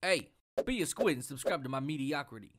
Hey, be a squid and subscribe to my mediocrity.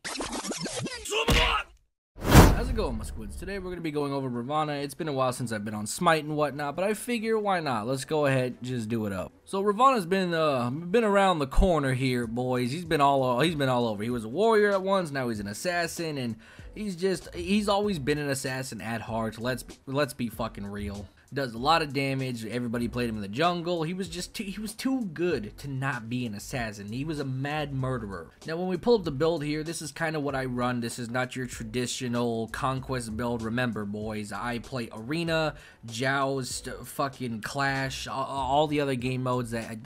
How's it going, my squids? Today we're going to be going over Ravana. It's been a while since I've been on Smite and whatnot, but I figure why not? Let's go ahead and just do it up. So Ravana's been around the corner here, boys. He's been all over. He was a warrior at once, now he's an assassin, and he's always been an assassin at heart. Let's be fucking real. Does a lot of damage. Everybody played him in the jungle. He was too good to not be an assassin. He was a mad murderer. Now when we pull up the build here, this is kind of what I run. This is not your traditional conquest build. Remember, boys, I play arena, joust, fucking clash, all the other game modes that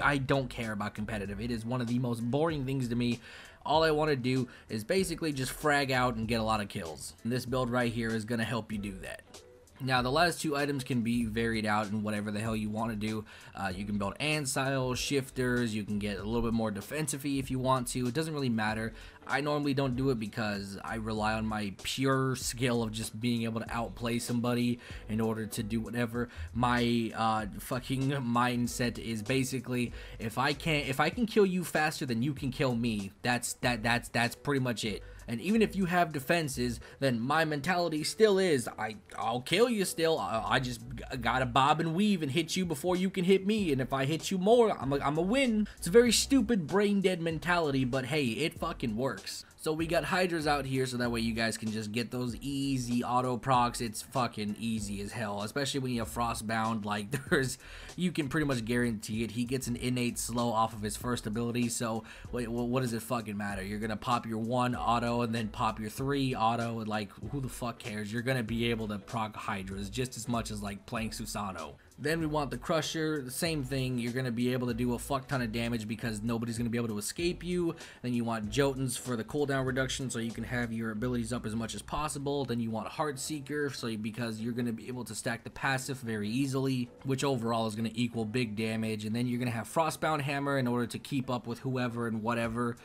I don't care about competitive. It is one of the most boring things to me. All I want to do is basically just frag out and get a lot of kills. And this build right here is going to help you do that. Now, the last two items can be varied out in whatever the hell you want to do. You can build Ancile, shifters, you can get a little bit more defensive-y if you want to. It doesn't really matter. I normally don't do it because I rely on my pure skill of just being able to outplay somebody in order to do whatever. My fucking mindset is basically, if I can kill you faster than you can kill me, that's pretty much it. And even if you have defenses, then my mentality still is, I'll kill you still. I just gotta bob and weave and hit you before you can hit me. And if I hit you more, I'm a win. It's a very stupid brain dead mentality, but hey, it fucking works. So we got Hydras out here so that way you guys can just get those easy auto procs. It's fucking easy as hell, especially when you have Frostbound. Like, you can pretty much guarantee it. He gets an innate slow off of his first ability, so what does it fucking matter? You're gonna pop your 1 auto and then pop your 3 auto, and like, who the fuck cares? You're gonna be able to proc Hydras just as much as like playing Susano. Then we want the Crusher, the same thing. You're going to be able to do a fuck ton of damage because nobody's going to be able to escape you. Then you want Jotuns for the cooldown reduction so you can have your abilities up as much as possible. Then you want Heartseeker because you're going to be able to stack the passive very easily, which overall is going to equal big damage. And then you're going to have Frostbound Hammer in order to keep up with whoever and whatever.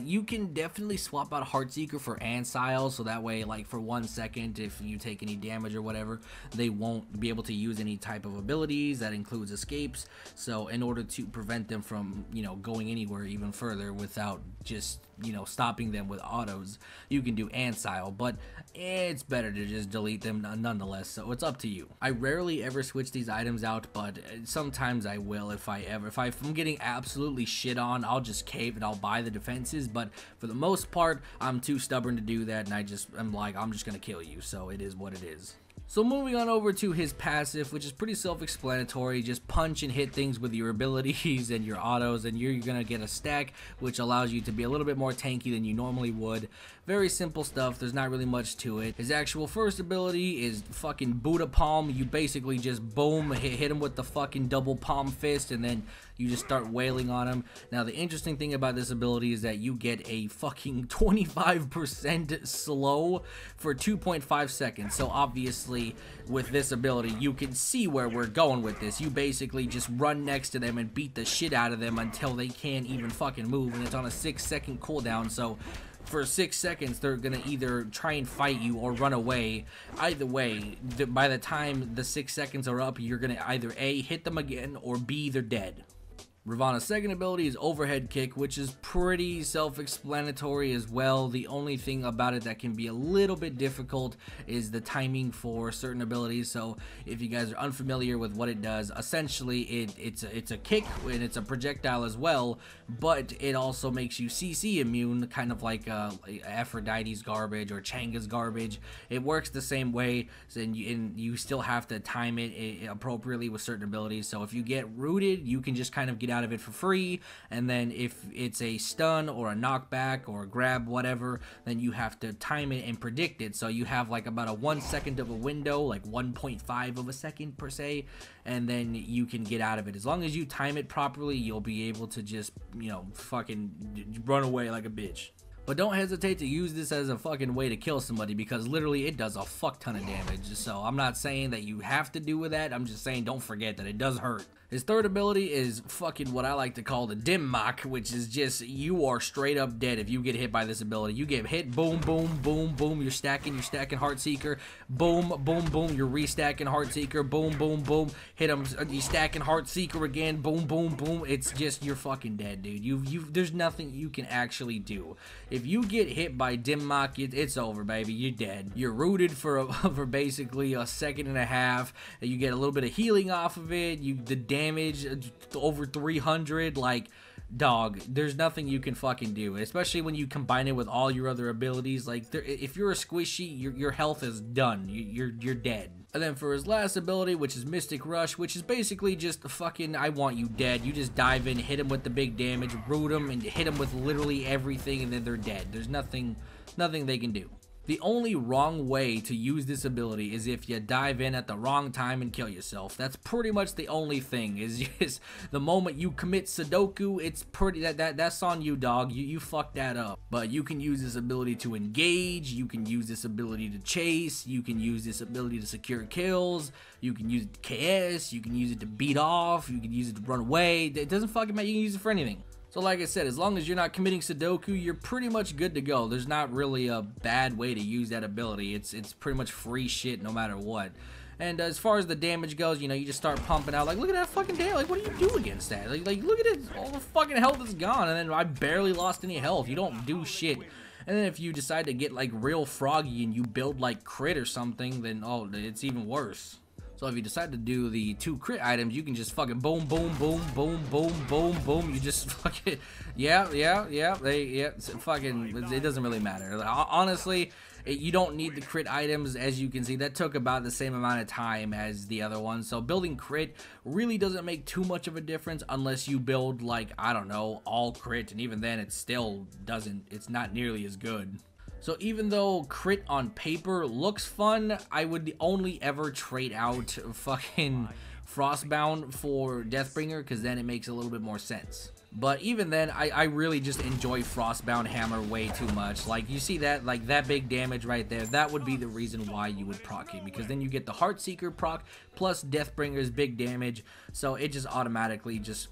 You can definitely swap out Heartseeker for Ancile, so that way, like, for 1 second, if you take any damage or whatever, they won't be able to use any type of abilities. That includes escapes, so in order to prevent them from, going anywhere even further without just, stopping them with autos, you can do Ancile, but it's better to just delete them nonetheless, so it's up to you. I rarely ever switch these items out, but sometimes I will if I'm getting absolutely shit on, I'll just cave and I'll buy the defenses, but for the most part, I'm too stubborn to do that, and I'm like, I'm just gonna kill you, so it is what it is. So moving on over to his passive, which is pretty self-explanatory. Just punch and hit things with your abilities and your autos, and you're gonna get a stack, which allows you to be a little bit more tanky than you normally would. Very simple stuff. There's not really much to it. His actual first ability is fucking Buddha Palm. You basically just boom, hit him with the fucking double palm fist, and then you just start wailing on him. Now, the interesting thing about this ability is that you get a fucking 25% slow for 2.5 seconds. So obviously, with this ability, you can see where we're going with this. You basically just run next to them and beat the shit out of them until they can't even fucking move, and it's on a 6-second cooldown, so for 6 seconds, they're gonna either try and fight you or run away. Either way, by the time the 6 seconds are up, you're gonna either A, hit them again, or B, they're dead. Ravana's second ability is Overhead Kick, which is pretty self-explanatory as well. The only thing about it that can be a little bit difficult is the timing for certain abilities. So if you guys are unfamiliar with what it does, essentially it's a kick and it's a projectile as well, but it also makes you CC immune, kind of like Aphrodite's garbage or Changa's garbage. It works the same way, and you still have to time it appropriately with certain abilities. So if you get rooted, you can just kind of get out of it for free, and then if it's a stun or a knockback or a grab, whatever, then you have to time it and predict it. So you have like about a 1 second of a window, like 1.5 of a second per se, and then you can get out of it. As long as you time it properly, you'll be able to just, fucking run away like a bitch. But don't hesitate to use this as a fucking way to kill somebody, because literally it does a fuck ton of damage. So I'm not saying that you have to do with that, I'm just saying don't forget that it does hurt. His third ability is fucking what I like to call the dim mock, which is just you are straight up dead if you get hit by this ability. You get hit, boom, boom, boom, boom, you're stacking Heartseeker, boom, boom, boom, you're restacking Heartseeker, boom, boom, boom, hit him, you stacking Heartseeker again, boom, boom, boom. It's just, you're fucking dead, dude. There's nothing you can actually do. If you get hit by dim mock, it's over, baby. You're dead. You're rooted for basically a second and a half. You get a little bit of healing off of it. The damage over 300. Like, dog, there's nothing you can fucking do, especially when you combine it with all your other abilities. Like, if you're a squishy, your health is done. You're dead. And then for his last ability, which is Mystic Rush, which is basically just fucking, I want you dead. You just dive in, hit him with the big damage, root him, and hit him with literally everything, and then they're dead. There's nothing they can do. The only wrong way to use this ability is if you dive in at the wrong time and kill yourself. That's pretty much the only thing, is just the moment you commit Sudoku, it's pretty, that's on you, dog. You fucked that up. But you can use this ability to engage, you can use this ability to chase, you can use this ability to secure kills, you can use it to KS, you can use it to beat off, you can use it to run away. It doesn't fucking matter, you can use it for anything. So like I said, as long as you're not committing Sudoku, you're pretty much good to go. There's not really a bad way to use that ability. It's pretty much free shit no matter what. And as far as the damage goes, you know, you just start pumping out. Like, look at that fucking damage. Like, what do you do against that? Like look at it. All the fucking health is gone. And then I barely lost any health. You don't do shit. And then if you decide to get, like, real froggy and you build, like, crit or something, then, oh, it's even worse. So if you decide to do the 2 crit items, you can just fucking boom, boom, boom, boom, boom, boom, boom. You just fucking, fucking, it doesn't really matter. Honestly, you don't need the crit items. As you can see, that took about the same amount of time as the other one. So building crit really doesn't make too much of a difference unless you build, like, I don't know, all crit. And even then, it still doesn't, it's not nearly as good. So even though crit on paper looks fun, I would only ever trade out fucking Frostbound for Deathbringer, because then it makes a little bit more sense. But even then, I really just enjoy Frostbound Hammer way too much. Like, you see that, like, that big damage right there, that would be the reason why you would proc it, because then you get the Heartseeker proc plus Deathbringer's big damage, so it just automatically just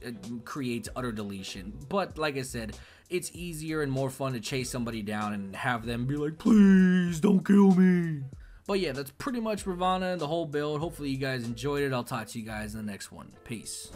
creates utter deletion. But like I said, it's easier and more fun to chase somebody down and have them be like, please don't kill me. But yeah, that's pretty much Ravana and the whole build. Hopefully you guys enjoyed it. I'll talk to you guys in the next one. Peace.